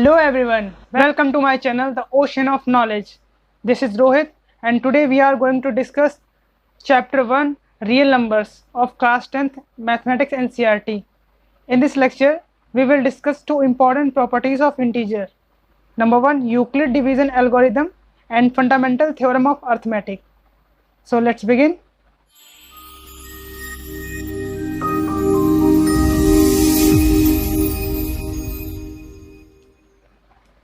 Hello everyone, welcome to my channel The Ocean of Knowledge. This is Rohit and today we are going to discuss chapter 1 Real Numbers of class 10th Mathematics NCERT. In this lecture we will discuss two important properties of integer. Number 1 Euclid division algorithm and fundamental theorem of arithmetic. So let's begin.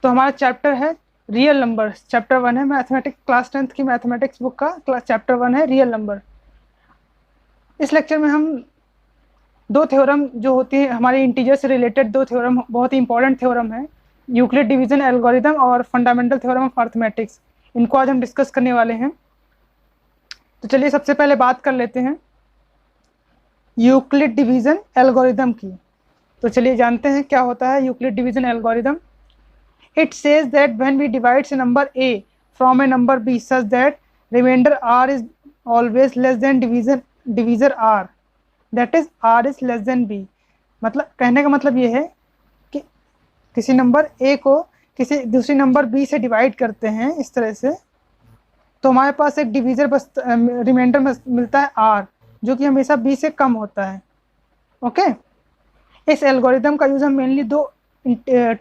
तो हमारा chapter है real numbers, chapter 1 है mathematics class 10th की mathematics book का chapter 1 है real number. इस lecture में हम दो थ्योरम जो होती हैं हमारे इंटीजर से रिलेटेड, दो थ्योरम बहुत ही इंपॉर्टेंट थ्योरम है, यूक्लिड डिवीजन एल्गोरिथम और फंडामेंटल थ्योरम ऑफ अर्थमेटिक्स। इनको आज हम डिस्कस करने वाले हैं। तो चलिए सबसे पहले बात कर लेते हैं यूक्लिड डिवीजन एल्गोरिथम की। तो चलिए जानते हैं क्या होता है Euclid division algorithm. It says that when we divide a number a from a number b such that remainder r is always less than divisor r, that is r is less than b। मतलब कहने का मतलब ये है कि किसी number a को किसी दूसरी नंबर b से डिवाइड करते हैं इस तरह से, तो हमारे पास एक डिवीजर रिमाइंडर मिलता है r, जो कि हमेशा b से कम होता है। ओके, इस एल्गोरिथम का यूज़ हम मेनली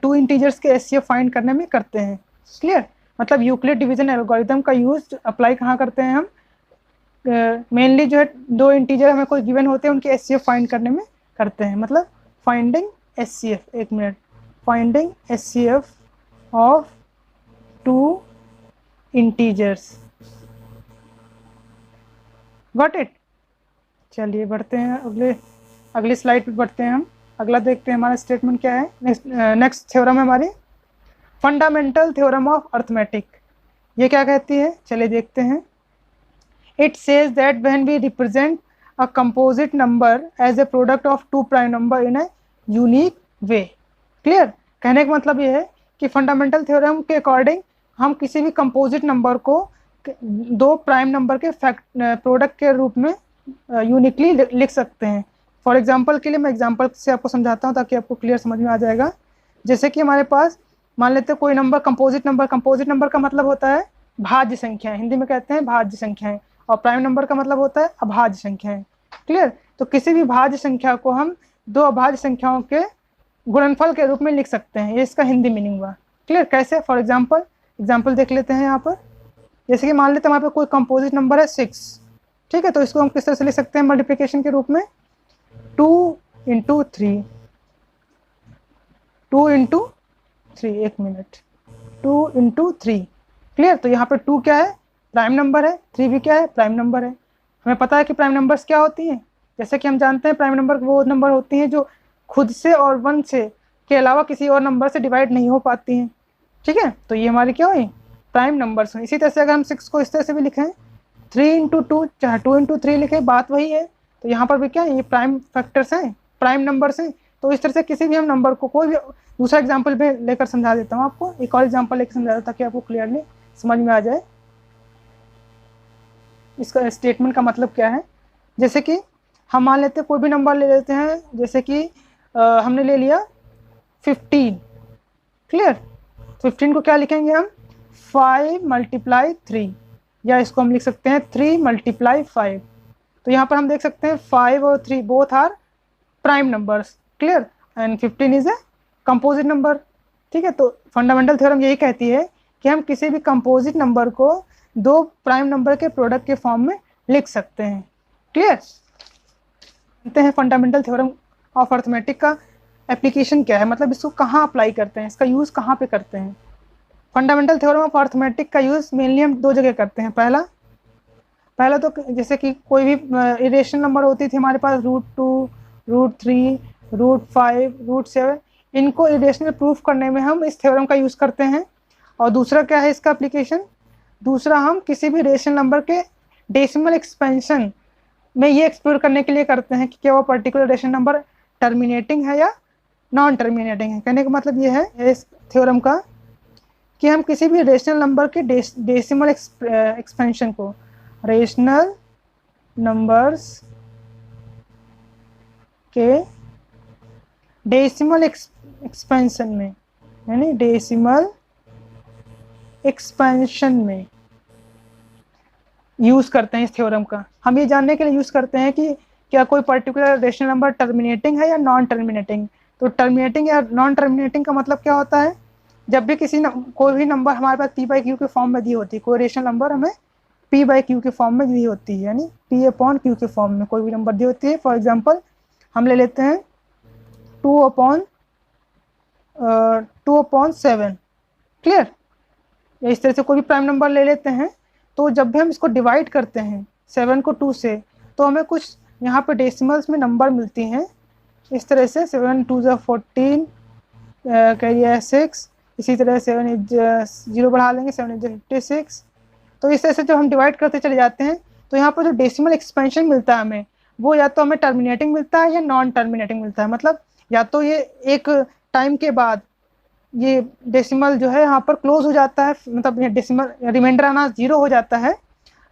टू इंटीजर्स के एचसीएफ फाइंड करने में करते हैं। क्लियर? मतलब यूक्लिड डिवीजन एल्गोरिथम का यूज अप्लाई कहाँ करते हैं हम? मेनली जो है दो इंटीजर हमें कोई गिवन होते हैं उनके एचसीएफ फाइंड करने में करते हैं। मतलब फाइंडिंग एचसीएफ, एक minute, finding HCF of two integers. Got it? चलिए बढ़ते हैं अगली स्लाइड पे बढ़ते हैं हम। अगला देखते हैं हमारा स्टेटमेंट क्या है। नेक्स्ट थ्योरम है हमारी फंडामेंटल थ्योरम ऑफ अर्थमेटिक। ये क्या कहती है? चलिए देखते हैं। It says that when we represent a composite number as a product of two prime number in a unique way. Clear? कहने का मतलब ये है कि फंडामेंटल थ्योरम के अकॉर्डिंग हम किसी भी कंपोजिट नंबर को दो प्राइम नंबर के प्रोडक्ट के रूप में यूनिकली लिख सकते हैं। फॉर एग्जाम्पल के लिए मैं एग्जाम्पल से आपको समझाता हूँ ताकि आपको क्लियर समझ में आ जाएगा। जैसे कि हमारे पास मान लेते हैं कोई नंबर कंपोजिट नंबर का मतलब होता है भाज्य संख्याएं, हिंदी में कहते हैं भाज्य संख्याएं, और प्राइम नंबर का मतलब होता है अभाज्य संख्याएं। क्लियर? तो किसी भी भाज्य संख्या को हम दो अभाज्य संख्याओं के गुणनफल के रूप में लिख सकते हैं। ये इसका हिंदी मीनिंग हुआ। क्लियर? कैसे? फॉर एग्जाम्पल देख लेते हैं यहाँ पर। जैसे कि मान लेते हैं हमारे पास कोई कंपोजिट नंबर है 6, ठीक है, तो इसको हम किस तरह से लिख सकते हैं मल्टीप्लिकेशन के रूप में? 2 into 3, 2 into 3, एक मिनट, 2 into 3। क्लियर? तो यहाँ पर 2 क्या है? प्राइम नंबर है। 3 भी क्या है? प्राइम नंबर है। हमें पता है कि प्राइम नंबर्स क्या होती हैं। जैसे कि हम जानते हैं प्राइम नंबर वो नंबर होती हैं जो खुद से और 1 से के अलावा किसी और नंबर से डिवाइड नहीं हो पाती हैं। ठीक है, तो ये हमारी क्या हुई? प्राइम नंबर्स हैं। इसी तरह से अगर हम 6 को इस तरह से भी लिखें 3 into 2, चाहे 2 into 3 लिखें, बात वही है। तो यहाँ पर भी क्या है? ये प्राइम फैक्टर्स हैं, प्राइम नंबर्स हैं। तो इस तरह से किसी भी हम नंबर को कोई भी दूसरा एग्जांपल पे लेकर समझा देता हूँ आपको, एक और एग्जांपल लेकर समझा देता हूँ ताकि आपको क्लियरली समझ में आ जाए इसका स्टेटमेंट का मतलब क्या है। जैसे कि हम मान लेते हैं कोई भी नंबर ले लेते हैं, जैसे कि हमने ले लिया 15। क्लियर? 15 को क्या लिखेंगे हम? 5 × 3, या इसको हम लिख सकते हैं 3 × 5। तो यहाँ पर हम देख सकते हैं 5 और 3 both are prime numbers. Clear? And 15 is a composite number. ठीक है, तो फंडामेंटल थ्योरम यही कहती है कि हम किसी भी कंपोजिट नंबर को दो प्राइम नंबर के प्रोडक्ट के फॉर्म में लिख सकते हैं। क्लियर? जानते हैं फंडामेंटल थ्योरम ऑफ अर्थमेटिक का एप्लीकेशन क्या है, मतलब इसको कहाँ अप्लाई करते हैं, इसका यूज़ कहाँ पे करते हैं। फंडामेंटल थ्योरम ऑफ अर्थमेटिक का यूज़ मेनली हम दो जगह करते हैं। पहला तो जैसे कि कोई भी इरेशनल नंबर होती थी हमारे पास, √2, √3, √5, √7, इनको इरेशनल प्रूफ करने में हम इस थ्योरम का यूज़ करते हैं। और दूसरा क्या है इसका एप्लीकेशन? दूसरा हम किसी भी रेशनल नंबर के डेसिमल एक्सपेंशन में ये एक्सप्लोर करने के लिए करते हैं कि क्या वो पर्टिकुलर रेशनल नंबर टर्मिनेटिंग है या नॉन टर्मिनेटिंग है। कहने का मतलब ये है इस थ्योरम का कि हम किसी भी रेशनल नंबर के डेसिमल एक्सपेंशन को, रेशनल नंबर्स के डेसिमल एक्सपेंशन में यानी डेसिमल एक्सपेंशन में यूज़ करते हैं इस थ्योरम का। हम ये जानने के लिए यूज़ करते हैं कि क्या कोई पर्टिकुलर रेशनल नंबर टर्मिनेटिंग है या नॉन टर्मिनेटिंग। तो टर्मिनेटिंग या नॉन टर्मिनेटिंग का मतलब क्या होता है, जब भी कोई भी नंबर हमारे पास पी बाई क्यू के फॉर्म में दी होती है, कोई रेशनल नंबर हमें पी बाई क्यू के फॉर्म में दी होती है, यानी पी अपॉन क्यू के फॉर्म में कोई भी नंबर दी होती है। फॉर एग्जांपल हम ले लेते हैं 2/7, क्लियर। इस तरह से कोई भी प्राइम नंबर ले लेते हैं, तो जब भी हम इसको डिवाइड करते हैं 7 को 2 से, तो हमें कुछ यहाँ पे डेसिमल्स में नंबर मिलती हैं इस तरह से 7 2 14 कहिए 6, इसी तरह 7 0 बढ़ा लेंगे 7 56। तो इस तरह से जब हम डिवाइड करते चले जाते हैं, तो यहाँ पर जो डेसिमल एक्सपेंशन मिलता है हमें, वो या तो हमें टर्मिनेटिंग मिलता है या नॉन टर्मिनेटिंग मिलता है। मतलब या तो ये एक टाइम के बाद ये डेसिमल जो है यहाँ पर क्लोज हो जाता है, मतलब ये डेसिमल रिमाइंडर आना 0 हो जाता है,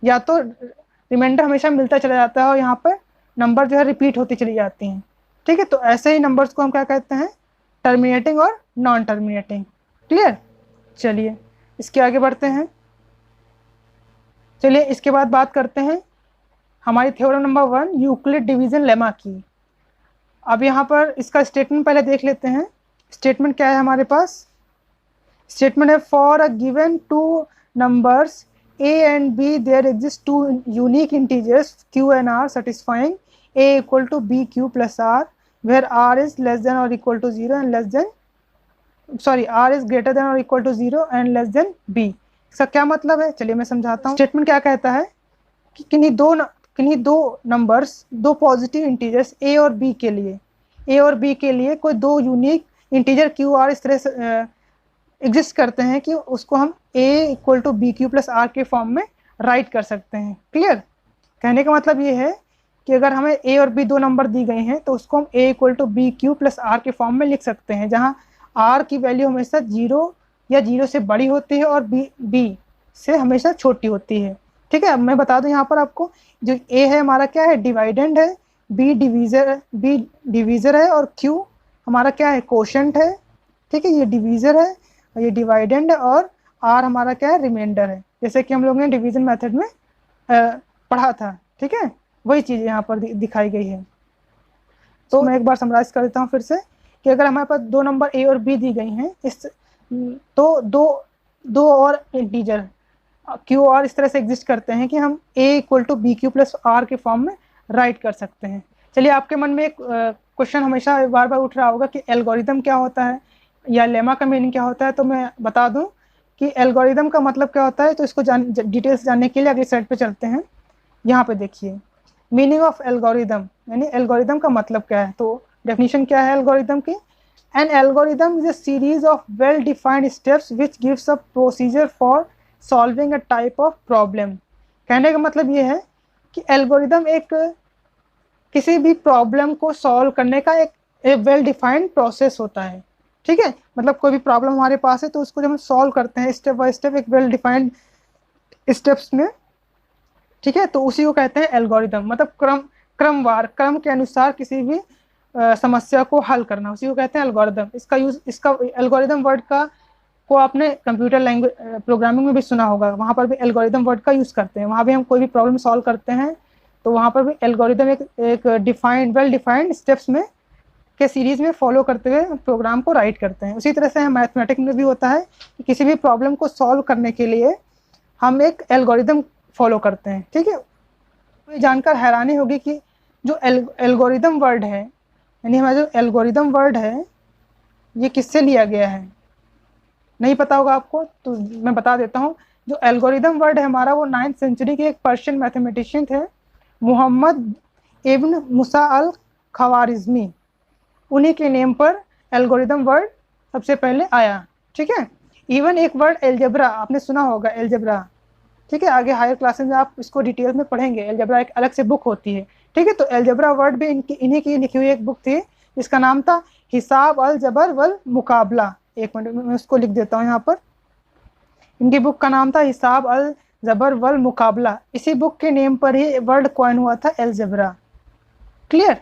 या तो रिमाइंडर हमेशा मिलता चला जाता है और यहाँ पर नंबर जो है रिपीट होती चली जाती हैं। ठीक है, तो ऐसे ही नंबर्स को हम क्या कहते हैं, टर्मिनेटिंग और नॉन टर्मिनेटिंग। क्लियर। चलिए इसके आगे बढ़ते हैं। चलिए इसके बाद बात करते हैं हमारी theorem number 1 Euclid division lemma की। अब यहाँ पर इसका स्टेटमेंट पहले देख लेते हैं। स्टेटमेंट क्या है हमारे पास, स्टेटमेंट है for a given two numbers a and b there exist two unique integers q and r satisfying a equal to b q plus r where r is less than or equal to 0 and less than r is greater than or equal to 0 and less than b। इसका क्या मतलब है, चलिए मैं समझाता हूँ। Statement क्या कहता है कि किन्हीं दो नंबर्स, दो पॉजिटिव इंटीजर्स a और b के लिए कोई दो यूनिक इंटीजर q r इस तरह से एग्जिस्ट करते हैं कि उसको हम a equal to b q plus r के फॉर्म में राइट कर सकते हैं। क्लियर। कहने का मतलब ये है कि अगर हमें a और b दो नंबर दी गए हैं, तो उसको हम a equal to b q plus r के फॉर्म में लिख सकते हैं, जहां r की वैल्यू हमेशा 0 या 0 से बड़ी होती है और b से हमेशा छोटी होती है। ठीक है, अब मैं बता दूं यहाँ पर आपको, जो a है हमारा क्या है, डिवाइडेंड है, b डिवीज़र है और q हमारा क्या है, कोशेंट है। ठीक है, ये डिवीज़र है, ये डिवाइडेंड है, और r हमारा क्या है, रिमाइंडर है, जैसे कि हम लोग ने डिवीजन मेथड में पढ़ा था। ठीक है, वही चीज़ यहाँ पर दिखाई गई है। तो मैं एक बार समराइज कर देता हूँ फिर से, कि अगर हमारे पास दो नंबर a और b दी गई हैं, तो दो और इंटीजर q और इस तरह से एग्जिस्ट करते हैं कि हम a equal to b q plus r के फॉर्म में राइट कर सकते हैं। चलिए, आपके मन में एक क्वेश्चन हमेशा बार बार उठ रहा होगा कि एल्गोरिदम क्या होता है या लेमा का मीनिंग क्या होता है। तो मैं बता दूं कि एल्गोरिदम का मतलब क्या होता है, तो इसको डिटेल्स जानने के लिए अगली स्लाइड पे चलते हैं। यहाँ पे देखिए मीनिंग ऑफ एल्गोरिदम, यानी एल्गोरिदम का मतलब क्या है। तो डेफिनेशन क्या है एल्गोरिदम की, N algorithm is a series of well defined steps which gives a procedure for solving a type of problem. कहने का मतलब ये है कि एल्गोरिदम एक किसी भी प्रॉब्लम को सॉल्व करने का एक वेल डिफाइंड प्रोसेस होता है। ठीक है, मतलब कोई भी प्रॉब्लम हमारे पास है, तो उसको जब हम सॉल्व करते हैं स्टेप बाय स्टेप एक वेल डिफाइंड स्टेप्स में, ठीक है, तो उसी को कहते हैं एल्गोरिदम। मतलब क्रम के अनुसार किसी भी समस्या को हल करना, उसी को कहते हैं एल्गोरिदम। इसका एल्गोरिदम वर्ड को आपने कंप्यूटर लैंग्वेज प्रोग्रामिंग में भी सुना होगा, वहाँ पर भी एल्गोरिदम वर्ड का यूज़ करते हैं। वहाँ भी हम कोई भी प्रॉब्लम सॉल्व करते हैं, तो वहाँ पर भी एल्गोरिदम एक डिफाइंड वेल डिफाइंड स्टेप्स में के सीरीज में फॉलो करते हुए प्रोग्राम को राइट करते हैं। उसी तरह से मैथमेटिक्स में भी होता है कि किसी भी प्रॉब्लम को सॉल्व करने के लिए हम एक एल्गोरिदम फॉलो करते हैं। ठीक है, तो ये जानकर हैरानी होगी कि जो एल्गोरिदम वर्ड है, यानी हमारा जो एल्गोरिदम वर्ड है, ये किससे लिया गया है, नहीं पता होगा आपको, तो मैं बता देता हूँ। जो एल्गोरिदम वर्ड है हमारा, वो 9th सेंचुरी के एक पर्शियन मैथमेटिशियन थे, मोहम्मद इब्न मूसा अल खवारिज़मी, उन्हीं के नेम पर एल्गोरिदम वर्ड सबसे पहले आया। ठीक है, इवन एक वर्ड एलजेब्रा, आपने सुना होगा एलजेब्रा। ठीक है, आगे हायर क्लासेस में आप इसको डिटेल में पढ़ेंगे, एलजेब्रा एक अलग से बुक होती है। ठीक है, तो एलजेब्रा वर्ड भी इन्हीं की लिखी हुई एक बुक थी, जिसका नाम था हिसाब अल जबर वल मुकाबला। एक मिनट में उसको लिख देता हूँ यहाँ पर। इनकी बुक का नाम था हिसाब अल जबर वल मुकाबला। इसी बुक के नेम पर ही वर्ड कॉइन हुआ था एलजेब्रा। क्लियर,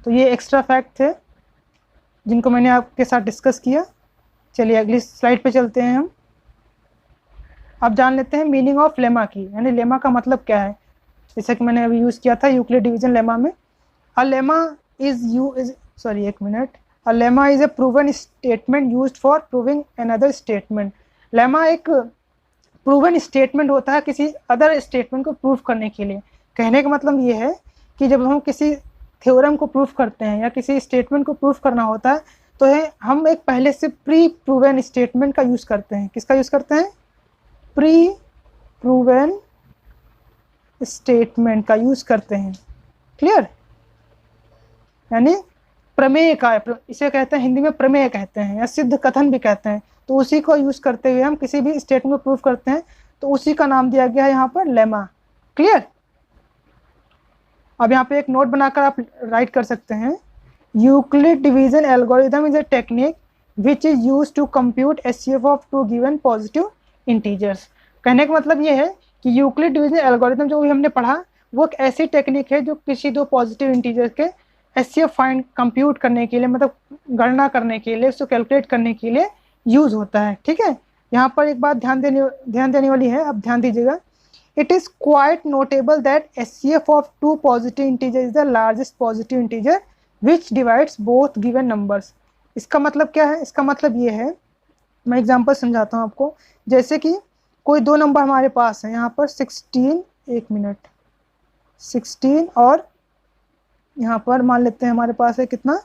तो ये एक्स्ट्रा फैक्ट थे जिनको मैंने आपके साथ डिस्कस किया। चलिए अगली स्लाइड पे चलते हैं हम। अब जान लेते हैं मीनिंग ऑफ लेमा की, यानी लेमा का मतलब क्या है। जैसे कि मैंने अभी यूज़ किया था यूक्लिड डिवीजन लेमा में। A lemma a lemma is a proven statement used for proving another statement. Lemma एक प्रूवन स्टेटमेंट होता है किसी अदर स्टेटमेंट को प्रूव करने के लिए। कहने का मतलब ये है कि जब हम किसी थ्योरम को प्रूव करते हैं या किसी स्टेटमेंट को प्रूव करना होता है तो हम एक पहले से प्री प्रूवन स्टेटमेंट का यूज़ करते हैं। किसका यूज़ करते हैं? प्री प्रूवन स्टेटमेंट का यूज़ करते हैं। क्लियर? यानी प्रमेय का, इसे कहते हैं हिंदी में प्रमेय कहते हैं या सिद्ध कथन भी कहते हैं। तो उसी को यूज़ करते हुए हम किसी भी स्टेटमेंट को प्रूव करते हैं, तो उसी का नाम दिया गया है यहाँ पर लेमा। क्लियर? अब यहाँ पे एक नोट बनाकर आप राइट कर सकते हैं, Euclid division algorithm is a technique which is use to compute HCF of two given positive integers. कहने का मतलब ये है कि यूक्लिड डिवीजन एल्गोरिथम जो भी हमने पढ़ा वो एक ऐसी टेक्निक है जो किसी दो पॉजिटिव इंटीजर्स के एचसीएफ फाइंड कंप्यूट करने के लिए, मतलब गणना करने के लिए, उसको कैलकुलेट करने के लिए यूज होता है। ठीक है, यहाँ पर एक बात ध्यान देने वाली है, अब ध्यान दीजिएगा। It is quite notable that HCF of two positive integers is the largest positive integer which divides both given numbers। इसका मतलब क्या है? इसका मतलब ये है, मैं एग्जांपल समझाता हूँ आपको। जैसे कि कोई दो नंबर हमारे पास है, यहाँ पर 16, 16 और यहाँ पर मान लेते हैं हमारे पास है कितना,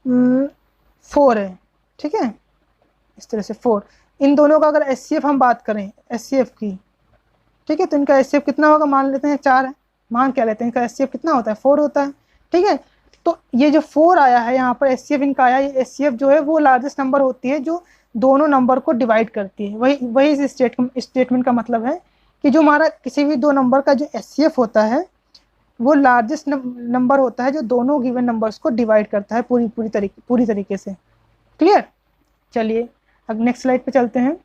4 है। ठीक है, इस तरह से 4। इन दोनों का अगर HCF हम बात करें, HCF की, ठीक है, तो इनका एचसीएफ कितना होगा? मान लेते हैं 4 है, मान क्या लेते हैं, इनका एचसीएफ कितना होता है? 4 होता है। ठीक है, तो ये जो 4 आया है यहाँ पर एचसीएफ इनका आया, ये एचसीएफ जो है वो लार्जेस्ट नंबर होती है जो दोनों नंबर को डिवाइड करती है। वही इस स्टेटमेंट का मतलब है कि जो हमारा किसी भी दो नंबर का जो एचसीएफ होता है वो लार्जेस्ट नंबर होता है जो दोनों गिवन नंबर्स को डिवाइड करता है पूरी तरीके से। क्लियर? चलिए अब नेक्स्ट स्लाइड पे चलते हैं।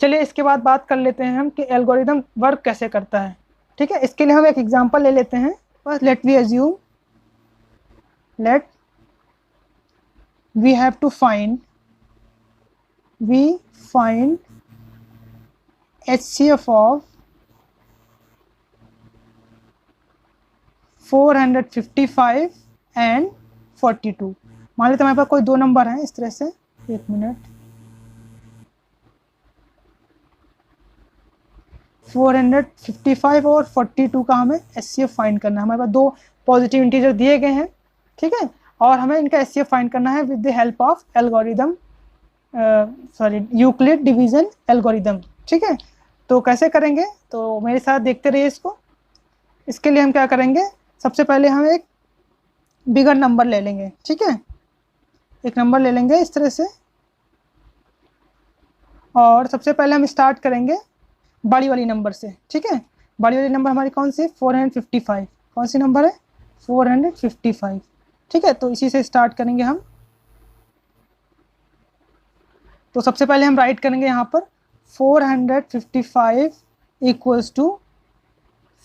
चलिए इसके बाद बात कर लेते हैं हम कि एल्गोरिदम वर्क कैसे करता है। ठीक है, इसके लिए हम एक एग्जांपल ले लेते हैं। बस let we have to find HCF of 455 and 42। मान लेते हैं हमारे पास कोई दो नंबर हैं इस तरह से, 455 और 42 का हमें HCF फाइंड करना है। हमारे पास दो पॉजिटिव इंटीजर दिए गए हैं। ठीक है, और हमें इनका HCF फाइंड करना है with the help of Euclid division algorithm. ठीक है, तो कैसे करेंगे? तो मेरे साथ देखते रहिए इसको। इसके लिए हम क्या करेंगे, सबसे पहले हम एक बिगर नंबर ले लेंगे। ठीक है, एक नंबर ले लेंगे इस तरह से, और सबसे पहले हम स्टार्ट करेंगे बड़ी वाली नंबर से। ठीक है, बड़ी वाली नंबर हमारी कौन सी है? 455। कौन सी नंबर है? 455। ठीक है, तो इसी से स्टार्ट करेंगे हम। तो सबसे पहले हम राइट करेंगे यहाँ पर 455 इक्वल्स टू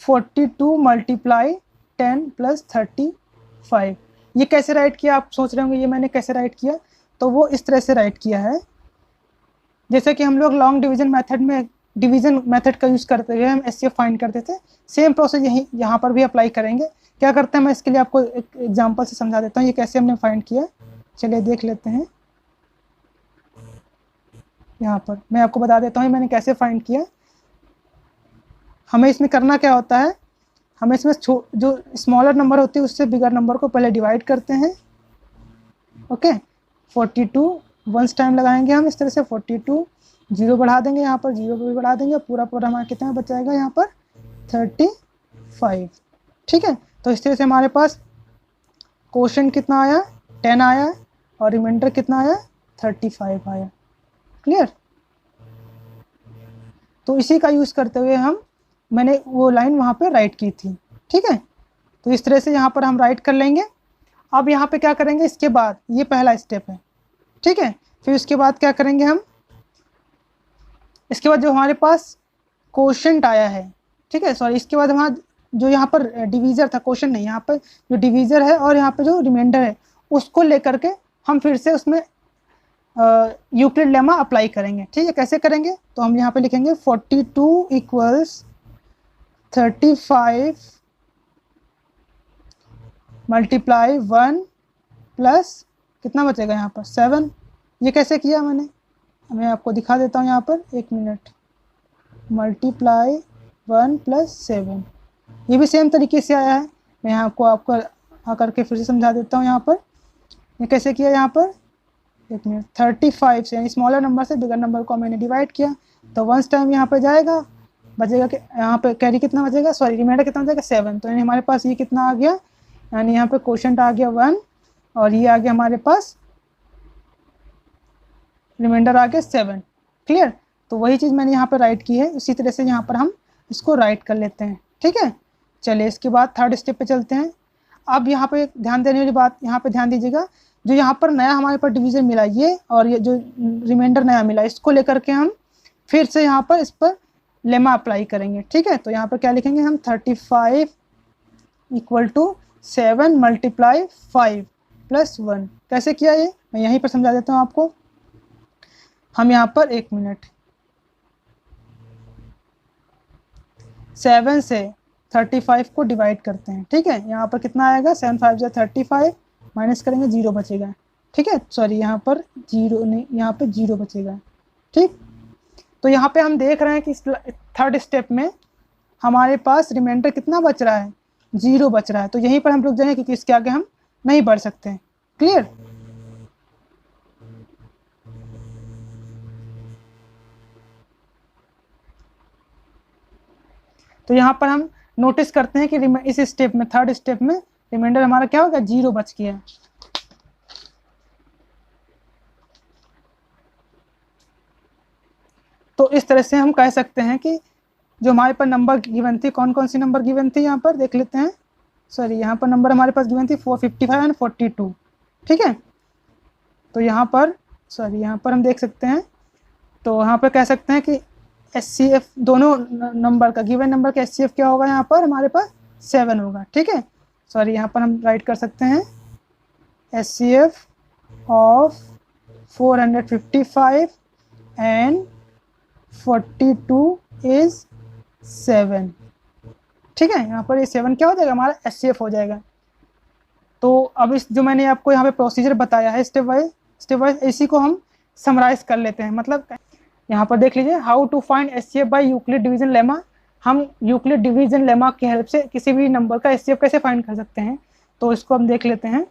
42 मल्टीप्लाई 10 प्लस 35। ये कैसे राइट किया? आप सोच रहे होंगे ये मैंने कैसे राइट किया। तो वो इस तरह से राइट किया है, जैसे कि हम लोग लॉन्ग डिवीजन मेथड का यूज़ करते हुए हम HCF फाइंड करते थे। सेम प्रोसेस यहाँ पर भी अप्लाई करेंगे। क्या करते हैं, मैं इसके लिए आपको एक एग्जांपल से समझा देता हूँ ये कैसे हमने फाइंड किया। चलिए देख लेते हैं। यहाँ पर मैं आपको बता देता हूँ मैंने कैसे फाइंड किया। हमें इसमें करना क्या होता है, हमें इसमें जो स्मॉलर नंबर होती है उससे बिगर नंबर को पहले डिवाइड करते हैं। ओके, 42 वंस टाइम लगाएंगे हम इस तरह से, 42 जीरो बढ़ा देंगे, यहाँ पर जीरो भी बढ़ा देंगे, पूरा हमारा कितना बचाएगा यहाँ पर 35। ठीक है, तो इस तरह से हमारे पास क्वोशंट कितना आया, 10 आया, और रिमाइंडर कितना आया, 35 आया। क्लियर? तो इसी का यूज़ करते हुए मैंने वो लाइन वहाँ पे राइट की थी। ठीक है, तो इस तरह से यहाँ पर हम राइट कर लेंगे। अब यहाँ पे क्या करेंगे, इसके बाद ये पहला स्टेप है। ठीक है, फिर उसके बाद क्या करेंगे हम, इसके बाद जो हमारे पास क्वोशंट आया है, ठीक है, सॉरी, इसके बाद वहाँ जो यहाँ पर डिवीज़र था, क्वोशंट नहीं, यहाँ पर जो डिवीज़र है और यहाँ पर जो रिमाइंडर है उसको लेकर के हम फिर से उसमें यूक्लिड लेमा अप्लाई करेंगे। ठीक है, कैसे करेंगे? तो हम यहाँ पे लिखेंगे 42 इक्वल्स 35 मल्टीप्लाई 1 प्लस कितना बचेगा यहाँ पर 7। ये कैसे किया मैंने, मैं आपको दिखा देता हूँ यहाँ पर, 1 मिनट। मल्टीप्लाई 1 प्लस 7, ये भी सेम तरीके से आया है। मैं यहाँ आपको करके फिर से समझा देता हूँ। यहाँ पर ये कैसे किया, यहाँ पर 1 मिनट, 35 से यानी स्मॉलर नंबर से बिगर नंबर को मैंने डिवाइड किया, तो 1 टाइम यहाँ पर जाएगा, बचेगा कि यहाँ पे कैरी कितना बचेगा, सॉरी रिमाइंडर कितना बचेगा 7। तो यानी हमारे पास ये कितना आ गया, यानी यहाँ पे क्वोशंट आ गया 1 और ये आ गया हमारे पास रिमाइंडर आ गया 7। क्लियर? तो वही चीज़ मैंने यहाँ पर राइट की है, उसी तरह से यहाँ पर हम इसको राइट कर लेते हैं। ठीक है, चलिए इसके बाद थर्ड स्टेप पे चलते हैं। अब यहाँ पे ध्यान देने वाली बात, यहाँ पे ध्यान दीजिएगा, जो यहाँ पर नया हमारे पास डिवीजन मिला ये, और ये जो रिमाइंडर नया मिला, इसको लेकर के हम फिर से यहाँ पर इस पर लेमा अप्लाई करेंगे। ठीक है, तो यहाँ पर क्या लिखेंगे हम, 35 इक्वल टू 7 मल्टीप्लाई 5 प्लस 1। कैसे किया ये मैं यहीं पर समझा देता हूँ आपको। हम यहाँ पर 1 मिनट, 7 से 35 को डिवाइड करते हैं। ठीक है, यहाँ पर कितना आएगा, 7 5 से 35 माइनस करेंगे 0 बचेगा। ठीक है, सॉरी यहाँ पर 0 नहीं, यहाँ पे 0 बचेगा। ठीक, तो यहाँ पे हम देख रहे हैं कि थर्ड स्टेप में हमारे पास रिमाइंडर कितना बच रहा है, 0 बच रहा है। तो यहीं पर हम रुक जाएंगे क्योंकि इसके आगे हम नहीं बढ़ सकते हैं। क्लियर? तो यहाँ पर हम नोटिस करते हैं कि इस स्टेप में, थर्ड स्टेप में रिमाइंडर हमारा क्या होगा, 0 बच गया। तो इस तरह से हम कह सकते हैं कि जो हमारे पास नंबर गिवन थी, कौन कौन सी नंबर गिवन थी यहाँ पर देख लेते हैं। सॉरी, यहाँ पर नंबर हमारे पास गिवन थी 455 एंड 42। ठीक है, तो यहाँ पर सॉरी यहाँ पर हम देख सकते हैं, तो यहाँ पर कह सकते हैं कि SCF दोनों नंबर का, गिवन नंबर का SCF क्या होगा, यहाँ पर हमारे पास 7 होगा। ठीक है, सॉरी यहाँ पर हम राइट कर सकते हैं SCF ऑफ 455 एंड 42 इज 7। ठीक है, यहाँ पर ये 7 क्या हो जाएगा, हमारा SCF हो जाएगा। तो अब इस जो मैंने आपको यहाँ पे प्रोसीजर बताया है स्टेप वाइज इसी को हम समराइज कर लेते हैं। मतलब यहाँ पर देख लीजिए, how to find SCF by Euclid division lemma. हम यूक्लिड डिवीजन लेमा की हेल्प से किसी भी नंबर का SCF कैसे फाइंड कर सकते हैं, तो इसको हम देख लेते हैं।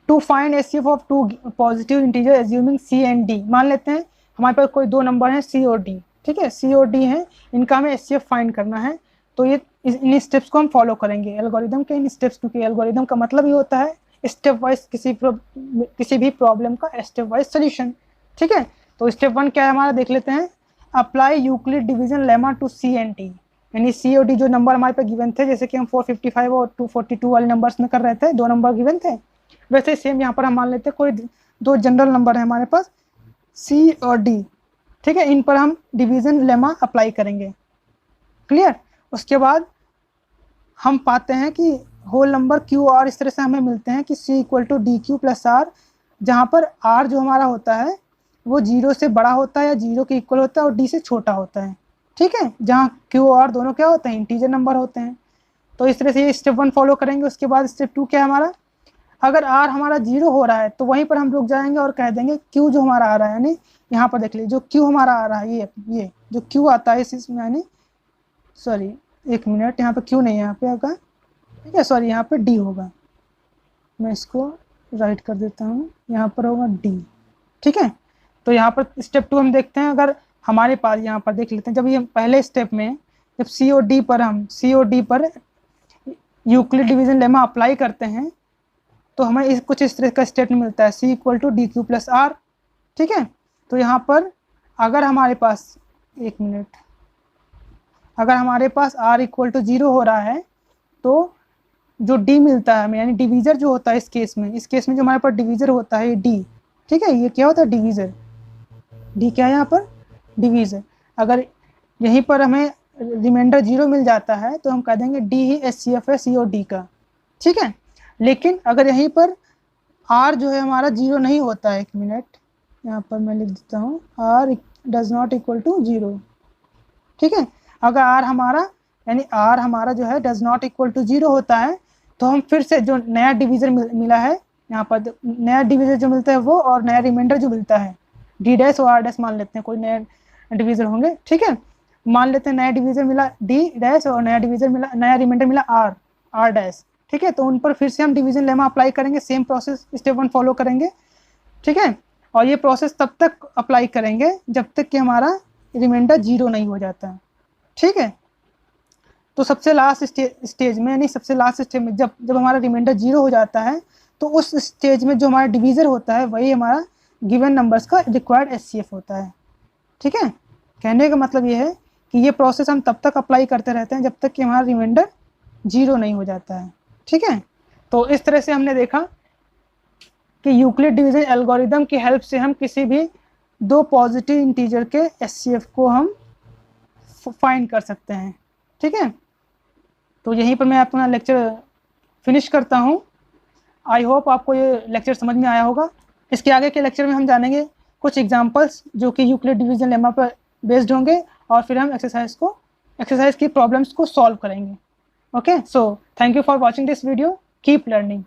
To find SCF of 2 positive integer assuming C and D। मान लेते हैं हमारे पास कोई 2 नंबर हैं C और D। ठीक है, C और D हैं, इनका हमें SCF फाइंड करना है। तो ये इन स्टेप्स को हम फॉलो करेंगे, एल्गोरिदम के इन स्टेप्स, क्योंकि एल्गोरिदम का मतलब ये होता है स्टेप वाइज किसी भी प्रॉब्लम का स्टेप वाइज सोल्यूशन। ठीक है, तो स्टेप 1 क्या है हमारा देख लेते हैं। Apply Euclid division lemma to C and D, यानी C और D जो नंबर हमारे पे गिवन थे, जैसे कि हम 455 और 242 वाले नंबर्स में कर रहे थे, 2 नंबर गिवन थे, वैसे सेम यहाँ पर हम मान लेते हैं कोई 2 जनरल नंबर है हमारे पास C और D। ठीक है, इन पर हम डिवीजन लेमा अप्लाई करेंगे। क्लियर? उसके बाद हम पाते हैं कि होल नंबर Q R इस तरह से हमें मिलते हैं कि C equal to DQ plus R, जहाँ पर R जो हमारा होता है वो 0 से बड़ा होता है या 0 के इक्वल होता है और D से छोटा होता है। ठीक है, जहाँ Q और R दोनों क्या होते हैं, इंटीजर नंबर होते हैं। तो इस तरह से ये स्टेप 1 फॉलो करेंगे। उसके बाद स्टेप 2 क्या है हमारा, अगर R हमारा 0 हो रहा है तो वहीं पर हम रुक जाएंगे और कह देंगे Q जो हमारा आ रहा है, यानी यहाँ पर देख लीजिए जो Q हमारा आ रहा है, ये जो Q आता है इसमें, यानी सॉरी 1 मिनट, यहाँ पे Q नहीं है, यहाँ पे होगा, ठीक है, सॉरी यहाँ पे D होगा, मैं इसको राइट कर देता हूँ, यहाँ पर होगा D। ठीक है, तो यहाँ पर स्टेप 2 हम देखते हैं, अगर हमारे पास यहाँ पर देख लेते हैं, जब ये पहले स्टेप में जब C और D पर यूक्लिड डिवीजन लेमा अप्लाई करते हैं तो हमें कुछ इस तरह का स्टेटमेंट मिलता है, C equal to DQ plus R। ठीक है, तो यहाँ पर अगर हमारे पास 1 मिनट, अगर हमारे पास R इक्वल टू 0 हो रहा है तो जो D मिलता है हमें, यानी डिवीज़र जो होता है इस केस में जो हमारे पास डिवीज़र होता है D। ठीक है, ये क्या होता है, डिवीज़र। D क्या है यहाँ पर, डिवीज़र। अगर यहीं पर हमें रिमाइंडर 0 मिल जाता है तो हम कह देंगे D ही SCF है C और D का। ठीक है, लेकिन अगर यहीं पर आर जो है हमारा 0 नहीं होता है। 1 मिनट, यहाँ पर मैं लिख देता हूँ, R does not equal to 0। ठीक है, अगर आर हमारा यानी आर हमारा जो है डज नॉट इक्वल टू 0 होता है, तो हम फिर से जो नया डिवीज़र मिला है यहाँ पर, नया डिवीज़र जो मिलता है वो, और नया रिमाइंडर जो मिलता है डी डैश और आर डैश मान लेते हैं, कोई नया डिवीज़र होंगे। ठीक है, मान लेते हैं नया डिवीज़र मिला डी डैश और नया डिवीज़र मिला, नया रिमाइंडर मिला आर डैश। ठीक है, तो उन पर फिर से हम डिवीज़न लेमा अप्लाई करेंगे, सेम प्रोसेस स्टेप 1 फॉलो करेंगे। ठीक है, और ये प्रोसेस तब तक अप्लाई करेंगे जब तक कि हमारा रिमाइंडर 0 नहीं हो जाता है। ठीक है, तो सबसे लास्ट स्टेज में, यानी सबसे लास्ट स्टेज में जब हमारा रिमाइंडर 0 हो जाता है, तो उस स्टेज में जो हमारा डिवीज़र होता है वही हमारा गिवन नंबर्स का रिक्वायर्ड एचसीएफ होता है। ठीक है, कहने का मतलब ये है कि ये प्रोसेस हम तब तक अप्लाई करते रहते हैं जब तक कि हमारा रिमाइंडर 0 नहीं हो जाता है। ठीक है, तो इस तरह से हमने देखा कि यूक्लिड डिवीजन एल्गोरिदम की हेल्प से हम किसी भी दो पॉजिटिव इंटीजर के एचसीएफ को हम फाइंड कर सकते हैं। ठीक है, तो यहीं पर मैं अपना लेक्चर फिनिश करता हूँ। आई होप आपको ये लेक्चर समझ में आया होगा। इसके आगे के लेक्चर में हम जानेंगे कुछ एग्जांपल्स जो कि यूक्लिड डिवीजन लेमा पर बेस्ड होंगे, और फिर हम एक्सरसाइज की प्रॉब्लम्स को सॉल्व करेंगे। Okay, so thank you for watching this video, keep learning.